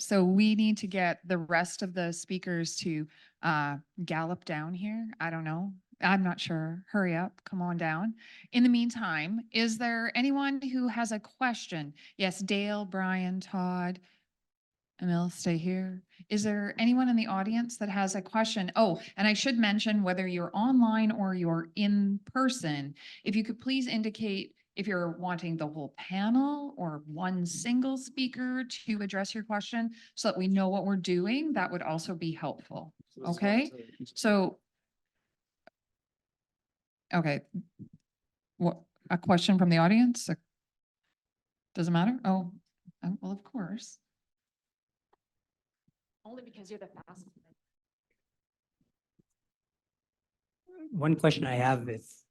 so we need to get the rest of the speakers to gallop down here. I don't know. I'm not sure. Hurry up. Come on down. In the meantime, is there anyone who has a question? Yes, Dale, Brian, Todd, Emil, stay here. Is there anyone in the audience that has a question? Oh, and I should mention whether you're online or you're in person, if you could please indicate if you're wanting the whole panel or one single speaker to address your question so that we know what we're doing, that would also be helpful. Okay, so, okay. What, a question from the audience? Doesn't matter? Oh, well, of course. Only because you're the fastest. One question I have is,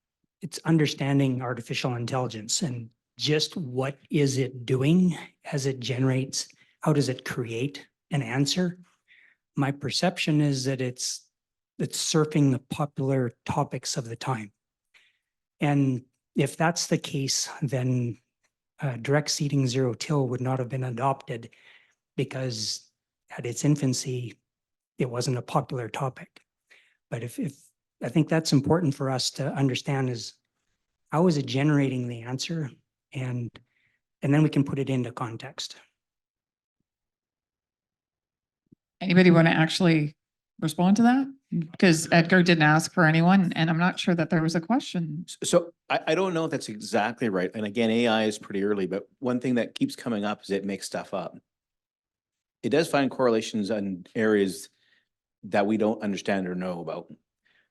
it's understanding artificial intelligence and just what is it doing as it generates, how does it create an answer? My perception is that it's surfing the popular topics of the time. And if that's the case, then direct seeding zero till would not have been adopted because at its infancy, it wasn't a popular topic. But if I think that's important for us to understand is how is it generating the answer, and then we can put it into context. Anybody want to actually respond to that? Because Edgar didn't ask for anyone, and I'm not sure that there was a question. So I don't know if that's exactly right. And again, AI is pretty early, but one thing that keeps coming up is it makes stuff up. It does find correlations in areas that we don't understand or know about.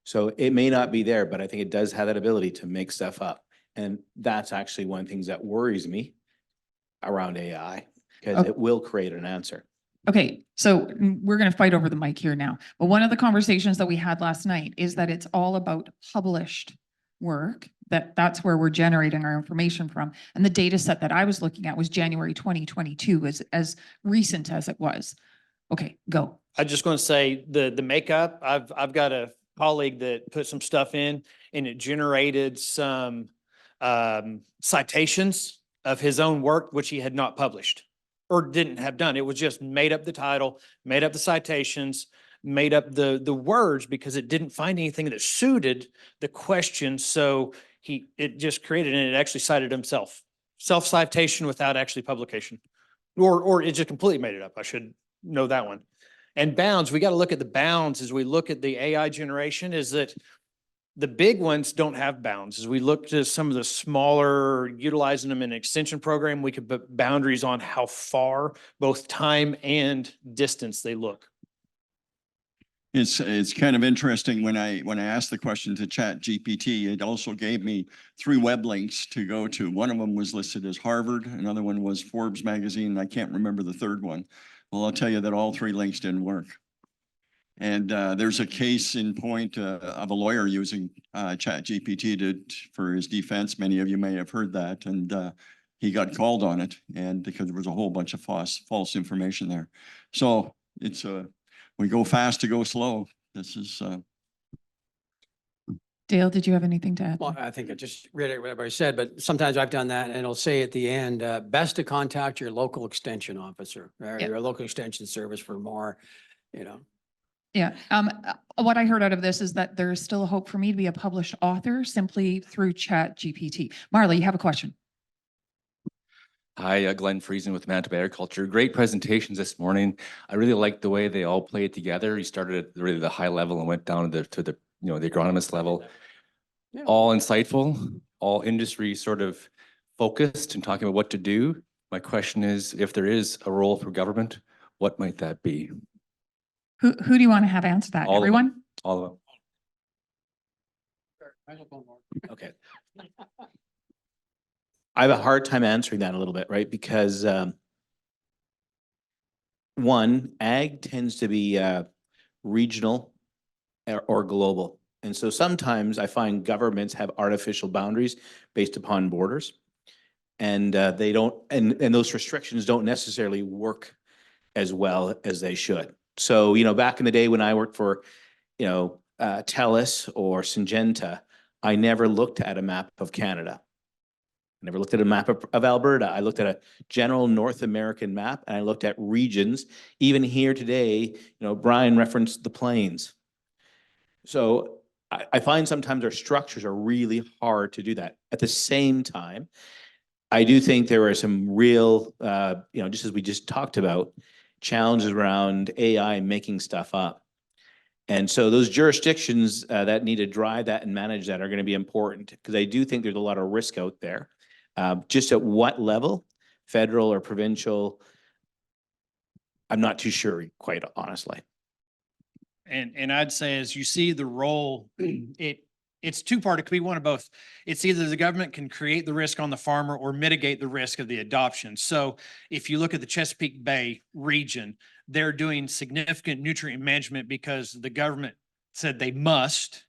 So it may not be there, but I think it does have that ability to make stuff up. And that's actually one of the things that worries me around AI, because it will create an answer. Okay, so we're going to fight over the mic here now. But one of the conversations that we had last night is that it's all about published work, that's where we're generating our information from. And the data set that I was looking at was January 2022, as recent as it was. Okay, go. I'm just going to say the makeup, I've got a colleague that put some stuff in and it generated some citations of his own work, which he had not published or didn't have done. It was just made up the title, made up the citations, made up the words because it didn't find anything that suited the question. So it just created, and it actually cited himself. Self-citation without actually publication. Or it just completely made it up. I should know that one. And bounds, we got to look at the bounds as we look at the AI generation, is that the big ones don't have bounds. As we look to some of the smaller, utilizing them in an extension program, we could put boundaries on how far, both time and distance, they look. It's kind of interesting when I asked the question to ChatGPT, it also gave me 3 web links to go to. One of them was listed as Harvard, another one was Forbes magazine, and I can't remember the third one. Well, I'll tell you that all 3 links didn't work. And there's a case in point of a lawyer using ChatGPT for his defense. Many of you may have heard that, and he got called on it, and because there was a whole bunch of false information there. So it's we go fast to go slow. This is. Dale, did you have anything to add? Well, I think I just reiterate what everybody said, but sometimes I've done that and it'll say at the end, best to contact your local extension officer or your local extension service for more, you know. Yeah. What I heard out of this is that there is still a hope for me to be a published author simply through ChatGPT. Marley, you have a question. Hi, Glenn Friesen with Manitoba Agriculture. Great presentations this morning. I really liked the way they all played together. You started at really the high level and went down to the the agronomist level. Yeah. All insightful, all industry sort of focused and talking about what to do. My question is, if there is a role for government, what might that be? Who do you want to have answer that? All Everyone? All of them. Okay. I have a hard time answering that a little bit, right? Because one, ag tends to be regional or global. And so sometimes I find governments have artificial boundaries based upon borders, and they don't, and those restrictions don't necessarily work as well as they should. So, back in the day when I worked for, TELUS or Syngenta, I never looked at a map of Canada. I never looked at a map of Alberta. I looked at a general North American map and I looked at regions. Even here today, Brian referenced the plains. So I find sometimes our structures are really hard to do that. At the same time, I do think there are some real, just as we just talked about, challenges around AI making stuff up. And so those jurisdictions that need to drive that and manage that are going to be important because I do think there's a lot of risk out there. Just at what level, federal or provincial, I'm not too sure, quite honestly. And I'd say as you see the role, it's two-part. It could be one of both. It's either the government can create the risk on the farmer or mitigate the risk of the adoption. So if you look at the Chesapeake Bay region, they're doing significant nutrient management because the government said they must,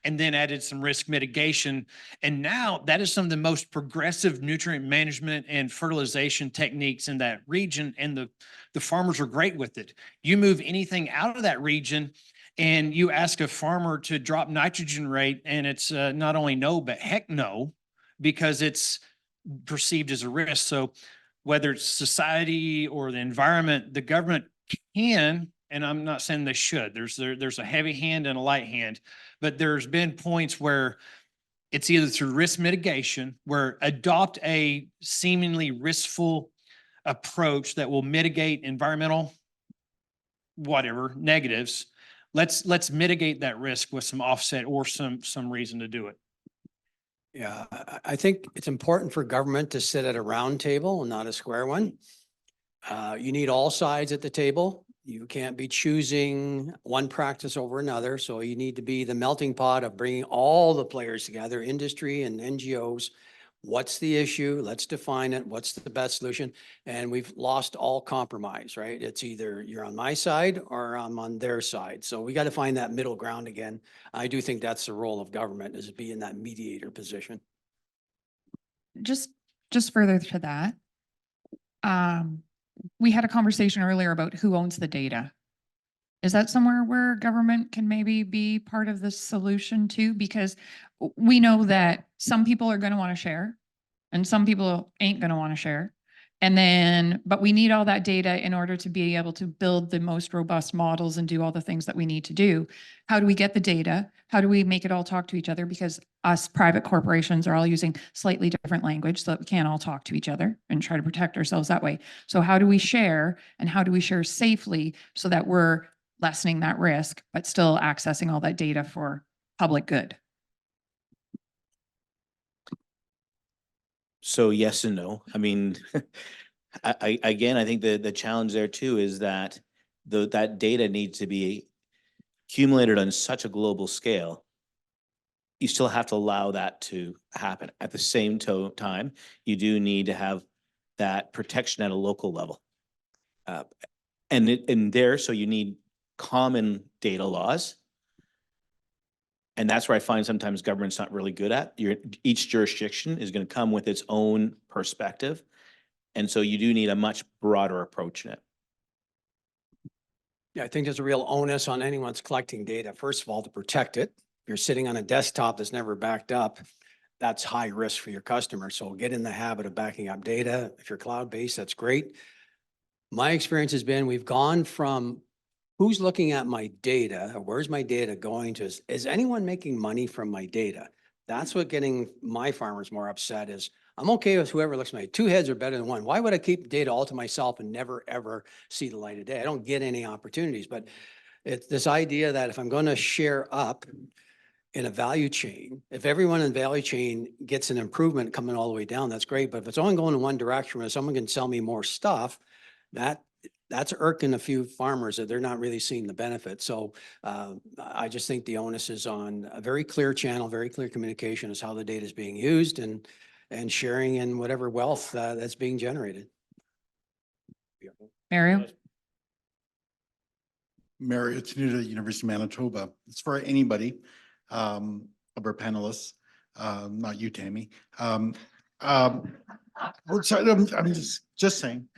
and then added some risk mitigation. And now that is some of the most progressive nutrient management and fertilization techniques in that region. And the farmers are great with it. You move anything out of that region and you ask a farmer to drop nitrogen rate and it's not only no, but heck no, because it's perceived as a risk. So whether it's society or the environment, the government can, and I'm not saying they should, there's a heavy hand and a light hand, but there's been points where it's either through risk mitigation, where adopt a seemingly riskful approach that will mitigate environmental, whatever, negatives. Let's mitigate that risk with some offset or some reason to do it. Yeah, I think it's important for government to sit at a round table and not a square one. You need all sides at the table. You can't be choosing one practice over another. So you need to be the melting pot of bringing all the players together, industry and NGOs. What's the issue? Let's define it. What's the best solution? And we've lost all compromise, right? It's either you're on my side or I'm on their side. So we got to find that middle ground again. I do think that's the role of government, is to be in that mediator position. Just further to that, we had a conversation earlier about who owns the data. Is that somewhere where government can maybe be part of the solution too? Because we know that some people are going to want to share and some people ain't going to want to share. And then, but we need all that data in order to be able to build the most robust models and do all the things that we need to do. How do we get the data? How do we make it all talk to each other? Because us private corporations are all using slightly different language so that we can't all talk to each other and try to protect ourselves that way. So how do we share, and how do we share safely so that we're lessening that risk, but still accessing all that data for public good? So yes and no. I mean, again, I think the challenge there too is that that data needs to be accumulated on such a global scale. You still have to allow that to happen. At the same time, you do need to have that protection at a local level. So you need common data laws. And that's where I find sometimes government's not really good at. Each jurisdiction is going to come with its own perspective. And so you do need a much broader approach in it. Yeah, I think there's a real onus on anyone that's collecting data, first of all, to protect it. If you're sitting on a desktop that's never backed up, that's high risk for your customer. So get in the habit of backing up data. If you're cloud-based, that's great. My experience has been we've gone from who's looking at my data, or where's my data going to, is anyone making money from my data? That's what getting my farmers more upset is. I'm okay with whoever looks at my, two heads are better than one. Why would I keep data all to myself and never, ever see the light of day? I don't get any opportunities, but it's this idea that if I'm going to share up in a value chain, if everyone in the value chain gets an improvement coming all the way down, that's great. But if it's only going in one direction where someone can sell me more stuff, that's irking a few farmers that they're not really seeing the benefit. So I just think the onus is on a very clear channel, very clear communication as how the data is being used and sharing in whatever wealth that's being generated. Mario? Mario, it's new to the University of Manitoba. It's for anybody, of our panelists, not you, Tammy. Sorry, I'm just saying.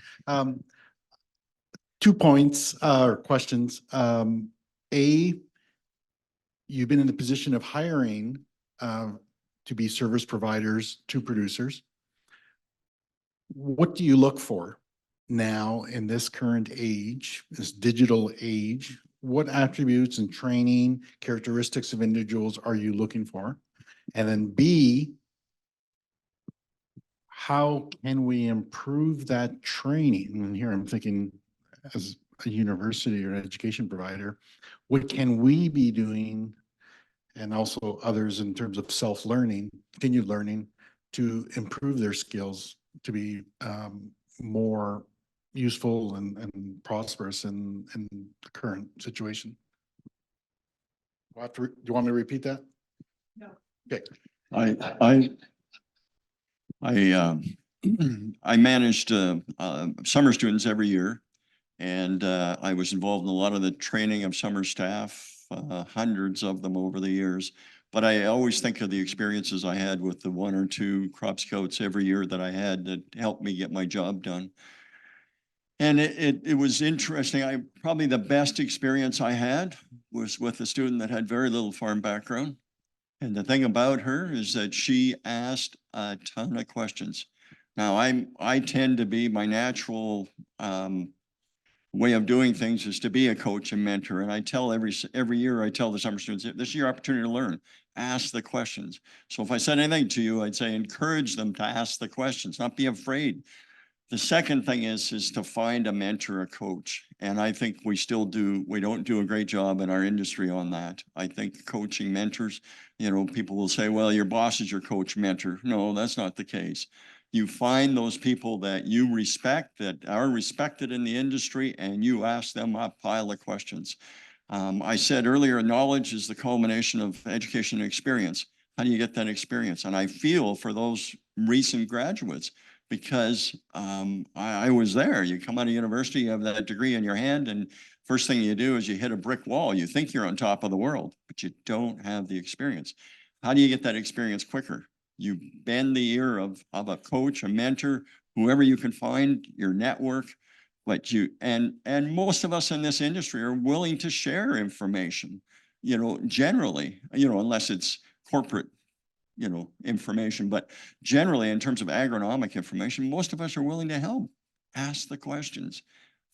2 points or questions. A, you've been in the position of hiring to be service providers to producers. what do you look for now in this current age, this digital age? What attributes and training characteristics of individuals are you looking for? And then B, how can we improve that training? And here I'm thinking as a university or an education provider, what can we be doing, and also others in terms of self-learning, continued learning, to improve their skills to be more useful and prosperous in the current situation? Do you want me to repeat that? No. Okay. I managed summer students every year, and I was involved in a lot of the training of summer staff, hundreds of them over the years. But I always think of the experiences I had with the 1 or 2 crop scouts every year that I had that helped me get my job done. And it was interesting. Probably the best experience I had was with a student that had very little farm background. And the thing about her is that she asked a ton of questions. Now, I tend to be, my natural way of doing things is to be a coach and mentor. And I tell every year, I tell the summer students, this is your opportunity to learn. Ask the questions. So if I said anything to you, I'd say encourage them to ask the questions, not be afraid. The second thing is to find a mentor, a coach. And I think we don't do a great job in our industry on that. I think coaching mentors, people will say, well, your boss is your coach mentor. No, that's not the case. You find those people that you respect, that are respected in the industry, and you ask them a pile of questions. I said earlier, knowledge is the culmination of education and experience. How do you get that experience? And I feel for those recent graduates, because I was there. You come out of university, you have that degree in your hand, and first thing you do is you hit a brick wall. You think you're on top of the world, but you don't have the experience. How do you get that experience quicker? You bend the ear of a coach, a mentor, whoever you can find, your network. But and most of us in this industry are willing to share information, generally, unless it's corporate information. But generally, in terms of agronomic information, most of us are willing to help. Ask the questions.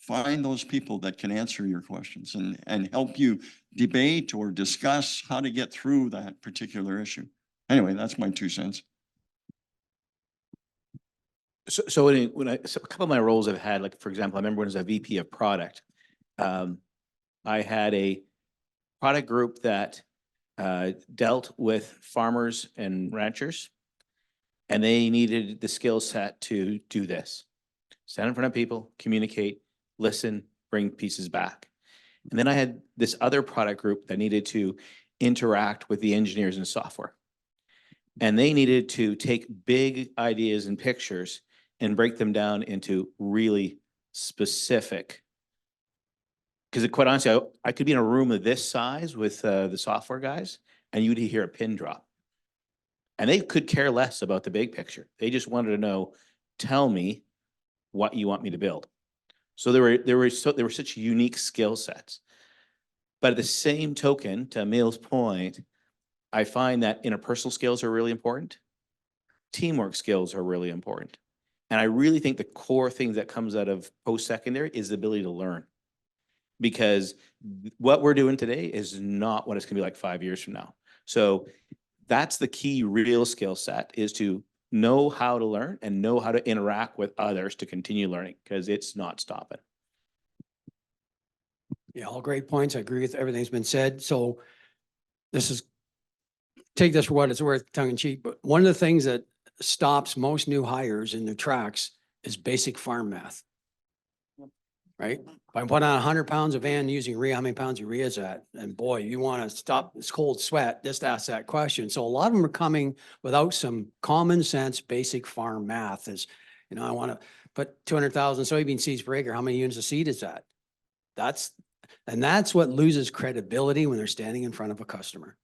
Find those people that can answer your questions and help you debate or discuss how to get through that particular issue. Anyway, that's my 2 cents. So a couple of my roles I've had, like, for example, I remember when I was a VP of product, I had a product group that dealt with farmers and ranchers, and they needed the skill set to do this: stand in front of people, communicate, listen, bring pieces back. And then I had this other product group that needed to interact with the engineers and software. And they needed to take big ideas and pictures and break them down into really specific. Because quite honestly, I could be in a room of this size with the software guys, and you'd hear a pin drop. And they could care less about the big picture. They just wanted to know, tell me what you want me to build. So there were such unique skill sets. But at the same token, to Emil's point, I find that interpersonal skills are really important. Teamwork skills are really important. And I really think the core thing that comes out of post-secondary is the ability to learn. Because what we're doing today is not what it's going to be like 5 years from now. So that's the key real skill set, is to know how to learn and know how to interact with others to continue learning, because it's not stopping. Yeah, all great points. I agree with everything's been said. So take this for what it's worth, tongue in cheek, but one of the things that stops most new hires in their tracks is basic farm math. Right? If I put on 100 pounds of N using urea, how many pounds of urea is that? And boy, you want to stop this cold sweat, just ask that question. So a lot of them are coming without some common sense, basic farm math. I want to put 200,000 soybean seeds per acre. How many units of seed is that? That's what loses credibility when they're standing in front of a customer.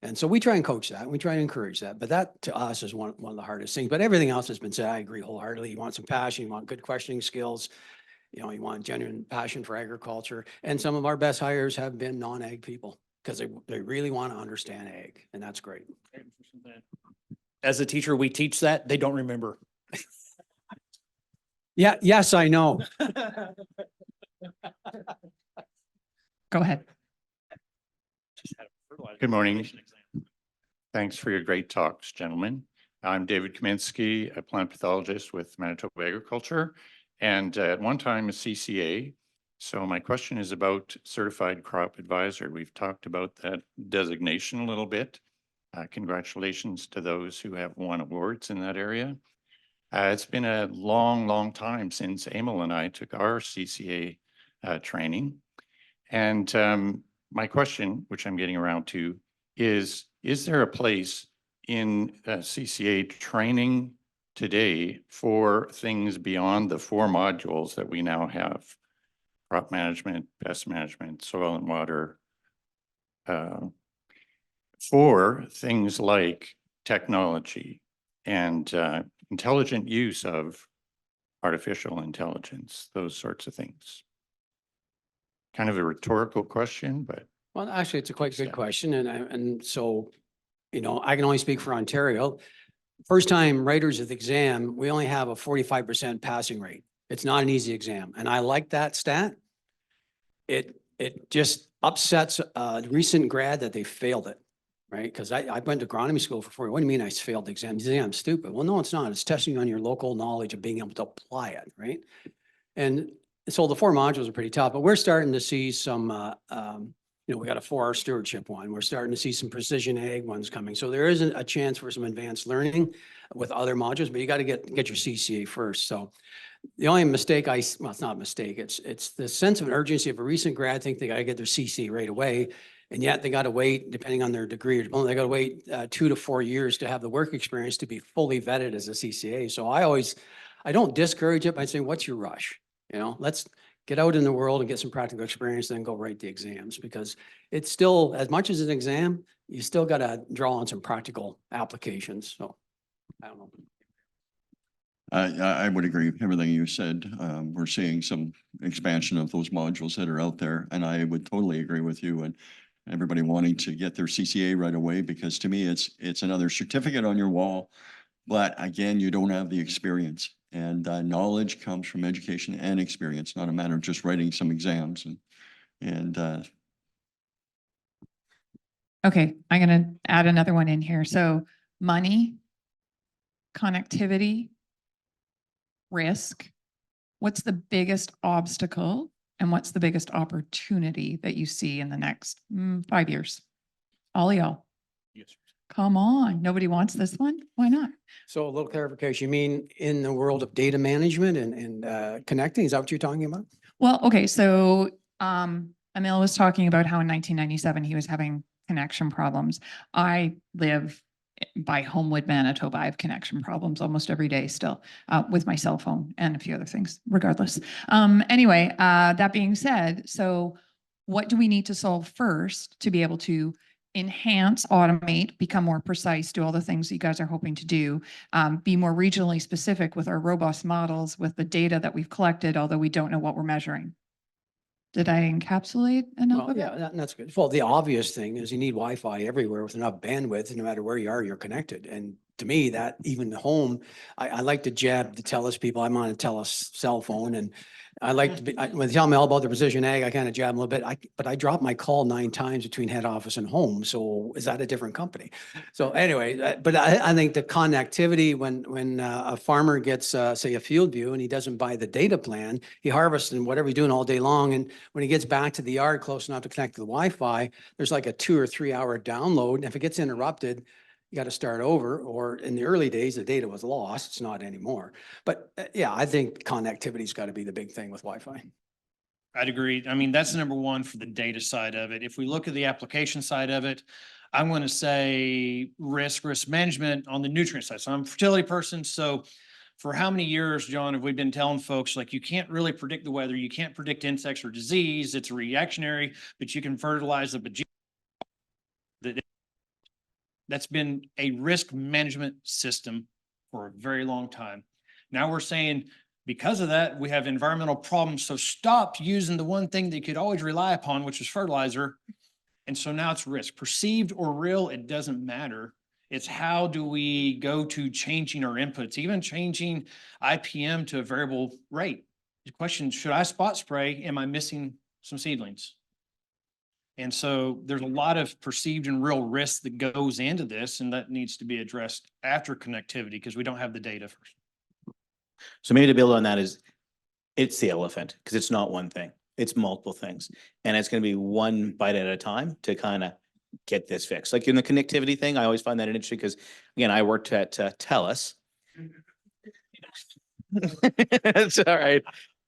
And so we try and coach that. We try and encourage that. But that to us is one of the hardest things. But everything else has been said. I agree wholeheartedly. You want some passion. You want good questioning skills. You want genuine passion for agriculture. And some of our best hires have been non-ag people, because they really want to understand ag. And that's great. As a teacher, we teach that. They don't remember. Yeah, yes, I know. Go ahead. Good morning. Thanks for your great talks, gentlemen. I'm David Kaminsky, a plant pathologist with Manitoba Agriculture, and at one time a CCA. So my question is about Certified Crop Advisor. We've talked about that designation a little bit. Congratulations to those who have won awards in that area. It's been a long, long time since Emil and I took our CCA training. And my question, which I'm getting around to, is there a place in CCA training today for things beyond the 4 modules that we now have? Crop management, pest management, soil and water, for things like technology and intelligent use of artificial intelligence, those sorts of things. Kind of a rhetorical question, but Well, actually, it's a quite good Yeah. question. And so, you know, I can only speak for Ontario. First time writers of the exam, we only have a 45% passing rate. It's not an easy exam. And I like that stat. It just upsets a recent grad that they failed it, right? Because I went to agronomy school for 40. What do you mean I failed the exam? You say I'm stupid. Well, no, it's not. It's testing on your local knowledge of being able to apply it, right? And so the 4 modules are pretty tough, but we're starting to see some, you know, we got a 4R stewardship one. We're starting to see some precision ag ones coming. So there is a chance for some advanced learning with other modules, but you got to get your CCA first. So the only mistake well, it's not a mistake. It's the sense of an urgency of a recent grad think they got to get their CCA right away. And yet they got to wait, depending on their degree, they got to wait 2 to 4 years to have the work experience to be fully vetted as a CCA. So I don't discourage it by saying, what's your rush? You know, let's get out in the world and get some practical experience, then go write the exams, because it's still, as much as an exam, you still got to draw on some practical applications. So I don't know. I would agree with everything you said. We're seeing some expansion of those modules that are out there, and I would totally agree with you and everybody wanting to get their CCA right away, because to me, it's another certificate on your wall. But again, you don't have the experience, and knowledge comes from education and experience, not a matter of just writing some exams and Okay, I'm going to add another one in here. So money, connectivity, risk. What's the biggest obstacle and what's the biggest opportunity that you see in the next 5 years? All of y'all. yes. Come on. Nobody wants this one? Why not? So a little clarification, you mean in the world of data management and connecting, is that what you're talking about? Well, okay, so Emil was talking about how in 1997 he was having connection problems. I live by Homewood, Manitoba. I have connection problems almost every day still with my cell phone and a few other things, regardless. Anyway, that being said, so what do we need to solve first to be able to enhance, automate, become more precise, do all the things that you guys are hoping to do, be more regionally specific with our robust models, with the data that we've collected, although we don't know what we're measuring? Did I encapsulate enough Well, of yeah, it? that's good. Well, the obvious thing is you need Wi-Fi everywhere with enough bandwidth, no matter where you are, you're connected. And to me, that even home, I like to jab the TELUS people. I'm on a TELUS cell phone, and I like to be, when they tell me all about the precision ag, I kind of jab them a little bit. But I drop my call 9 times between head office and home. So is that a different company? So anyway, but I think the connectivity, when a farmer gets, say, a field view and he doesn't buy the data plan, he harvests and whatever he's doing all day long. And when he gets back to the yard close enough to connect to the Wi-Fi, there's like a 2 or 3 hour download. And if it gets interrupted, you got to start over. Or in the early days, the data was lost. It's not anymore. But yeah, I think connectivity's got to be the big thing with Wi-Fi. I'd agree. I mean, that's number one for the data side of it. If we look at the application side of it, I'm going to say risk management on the nutrient side. So I'm a fertility person. So for how many years, John, have we been telling folks, like, you can't really predict the weather. You can't predict insects or disease. It's reactionary, but you can fertilize the that's been a risk management system for a very long time. Now we're saying, because of that, we have environmental problems. So stop using the one thing that you could always rely upon, which is fertilizer. And so now it's risk, perceived or real, it doesn't matter. It's how do we go to changing our inputs, even changing IPM to a variable rate. The question, should I spot spray? Am I missing some seedlings? And so there's a lot of perceived and real risk that goes into this, and that needs to be addressed after connectivity because we don't have the data first. So maybe to build on that is, it's the elephant, because it's not one thing, it's multiple things. And it's going to be one bite at a time to kind of get this fixed. Like in the connectivity thing, I always find that interesting because, again, I worked at TELUS. It's all right.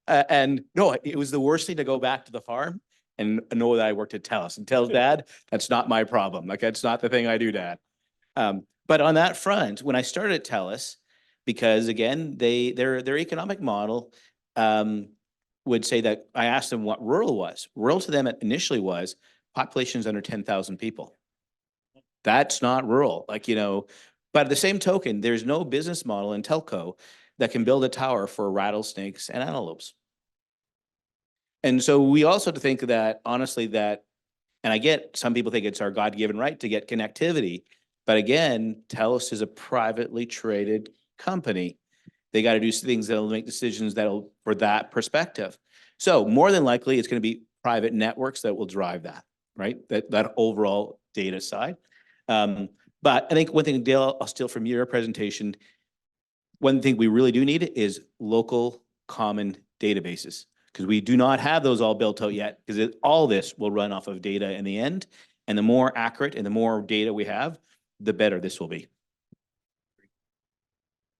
And no, it was the worst thing to go back to the farm and know that I worked at TELUS and tell Dad, that's not my problem. Like, that's not the thing I do, Dad. But on that front, when I started at TELUS, because again, their economic model would say that I asked them what rural was. Rural to them initially was populations under 10,000 people. That's not rural, like, you know, but at the same token, there's no business model in telco that can build a tower for rattlesnakes and antelopes. And so we also have to think that, honestly, that, and I get some people think it's our God-given right to get connectivity, but again, TELUS is a privately traded company. They got to do things that'll make decisions that'll for that perspective. So more than likely, it's going to be private networks that will drive that, right? That overall data side. But I think one thing, Dale, I'll steal from your presentation. One thing we really do need is local common databases, because we do not have those all built out yet, because all this will run off of data in the end. And the more accurate and the more data we have, the better this will be.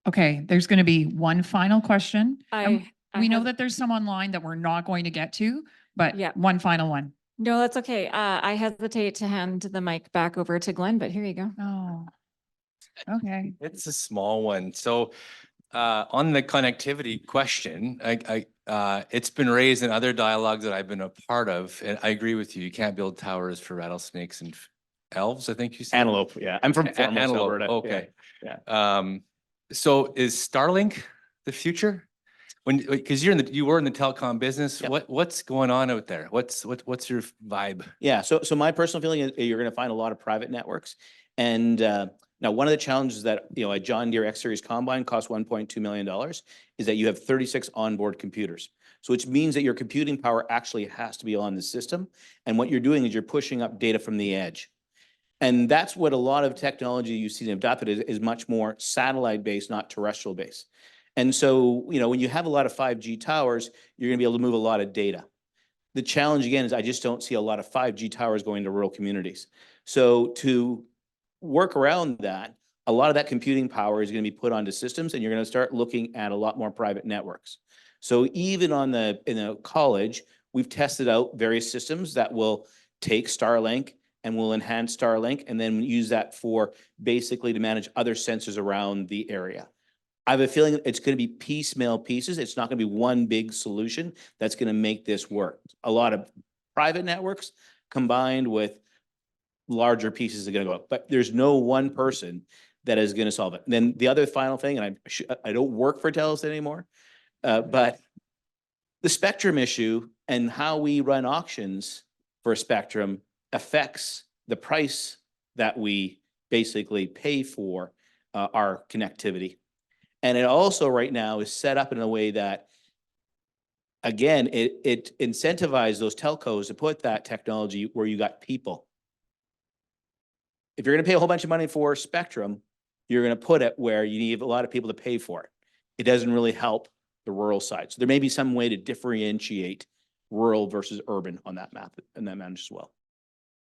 Okay, there's going to be one final question. And I we know have- that there's some online that we're not going to get to, but Yeah. one final one. No, that's okay. I hesitate to hand the mic back over to Glenn, but here you go. Oh, okay. It's a small one. So on the connectivity question, it's been raised in other dialogues that I've been a part of, and I agree with you. You can't build towers for rattlesnakes and elves, I think you said. Antelope, yeah. I'm from Foremost, Antelope, Alberta. okay. Yeah. So is Starlink the future? Because you were in the telecom business, Yep. what's going on out there? What's your vibe? Yeah, so my personal feeling is you're going to find a lot of private networks. And now one of the challenges that, you know, a John Deere X Series combine costs $1.2 million is that you have 36 onboard computers. So which means that your computing power actually has to be on the system. And what you're doing is you're pushing up data from the edge. And that's what a lot of technology you see adopted is much more satellite based, not terrestrial based. And so, you know, when you have a lot of 5G towers, you're going to be able to move a lot of data. The challenge again is I just don't see a lot of 5G towers going to rural communities. So to work around that, a lot of that computing power is going to be put onto systems, and you're going to start looking at a lot more private networks. So even in the college, we've tested out various systems that will take Starlink and will enhance Starlink and then use that for basically to manage other sensors around the area. I have a feeling it's going to be piecemeal pieces. It's not going to be one big solution that's going to make this work. A lot of private networks combined with larger pieces are going to go up, but there's no one person that is going to solve it. And then the other final thing, and I don't work for TELUS anymore, but the spectrum issue and how we run auctions for spectrum affects the price that we basically pay for our connectivity. And it also right now is set up in a way that, again, it incentivizes those telcos to put that technology where you got people. If you're going to pay a whole bunch of money for spectrum, you're going to put it where you need a lot of people to pay for it. It doesn't really help the rural side. So there may be some way to differentiate rural versus urban on that map and that manage as well.